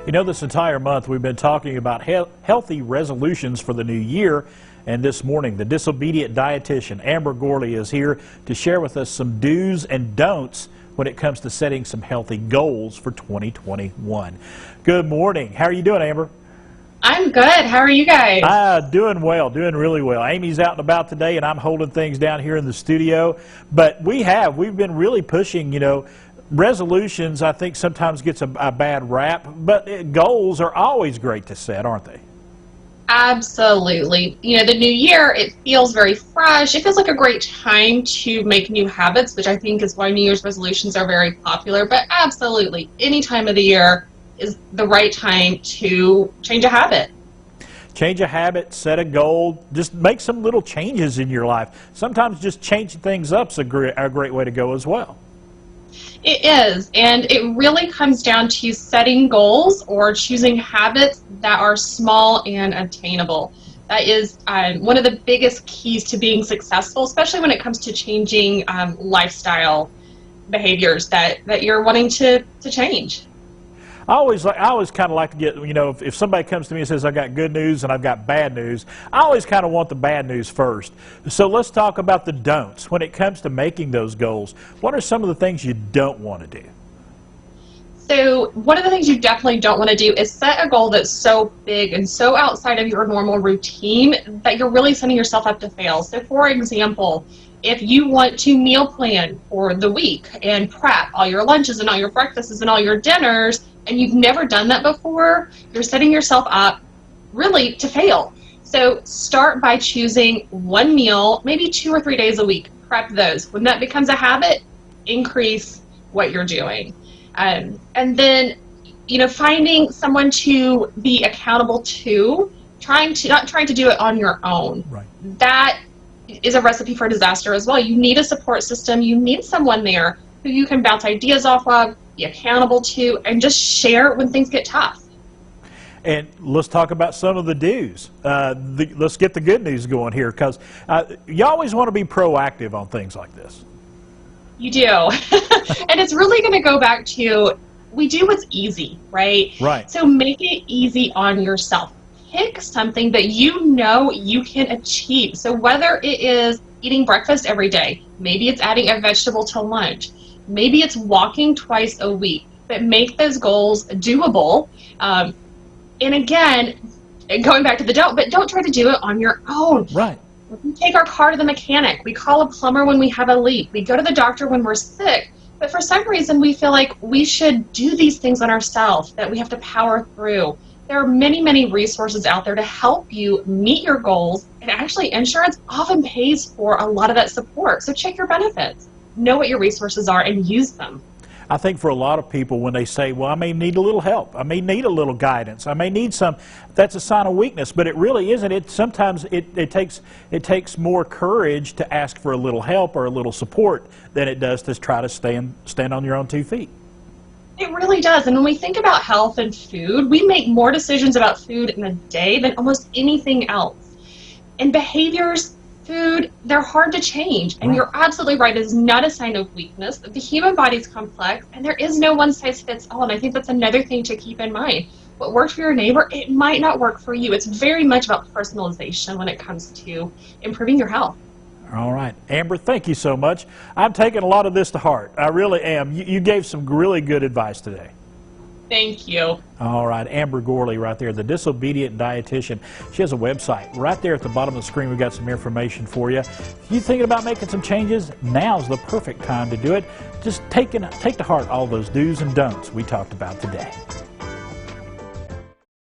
You know, this entire month we've been talking about healthy resolutions for the new year, and this morning the Disobedient Dietitian Amber Gourley is here to share with us some do's and don'ts when it comes to setting some healthy goals for 2021. Good morning. How are you doing, Amber? I'm good. How are you guys? Doing well, doing really well. Amy's out and about today, and I'm holding things down here in the studio. But we've been really pushing, you know, resolutions. I think sometimes gets a bad rap, but goals are always great to set, aren't they? Absolutely. You know, the new year, it feels very fresh. It feels like a great time to make new habits, which I think is why New Year's resolutions are very popular. But absolutely, any time of the year is the right time to change a habit. Change a habit, set a goal, just make some little changes in your life. Sometimes just changing things up is a great way to go as well. It is, and it really comes down to setting goals or choosing habits that are small and attainable. That is one of the biggest keys to being successful, especially when it comes to changing lifestyle behaviors that you're wanting to change. I always kind of like to get, you know, if somebody comes to me and says I've got good news and I've got bad news, I always kind of want the bad news first. So let's talk about the don'ts when it comes to making those goals. What are some of the things you don't want to do? So one of the things you definitely don't want to do is set a goal that's so big and so outside of your normal routine that you're really setting yourself up to fail. So for example, if you want to meal plan for the week and prep all your lunches and all your breakfasts and all your dinners, and you've never done that before, you're setting yourself up really to fail. So start by choosing one meal, maybe 2 or 3 days a week. Prep those. When that becomes a habit, increase what you're doing. And then, you know, finding someone to be accountable to, not trying to do it on your own. Right. That is a recipe for disaster as well. You need a support system. You need someone there who you can bounce ideas off of, be accountable to, and just share when things get tough. And let's talk about some of the do's. Let's get the good news going here, because you always want to be proactive on things like this. You do. And it's really going to go back to, we do what's easy, right? Right. So make it easy on yourself. Pick something that you know you can achieve. So whether it is eating breakfast every day, maybe it's adding a vegetable to lunch, maybe it's walking twice a week, but make those goals doable. And again, going back to the don't try to do it on your own. Right. We take our car to the mechanic. We call a plumber when we have a leak. We go to the doctor when we're sick. But for some reason, we feel like we should do these things on ourselves, that we have to power through. There are many, many resources out there to help you meet your goals, and actually insurance often pays for a lot of that support. So check your benefits. Know what your resources are and use them. I think for a lot of people, when they say, well, I may need a little help, I may need a little guidance, I may need some, that's a sign of weakness, but it really isn't. Sometimes it takes more courage to ask for a little help or a little support than it does to try to stand on your own 2 feet. It really does. And when we think about health and food, we make more decisions about food in a day than almost anything else. And behaviors, food, they're hard to change. And you're absolutely right. It is not a sign of weakness. The human body is complex, and there is no one size fits all. And I think that's another thing to keep in mind. What works for your neighbor, it might not work for you. It's very much about personalization when it comes to improving your health. All right. Amber, thank you so much. I'm taking a lot of this to heart. I really am. You gave some really good advice today. Thank you. All right. Amber Gourley right there, the Disobedient Dietitian. She has a website. Right there at the bottom of the screen, we've got some information for you. If you're thinking about making some changes, now's the perfect time to do it. Just take to heart all those do's and don'ts we talked about today.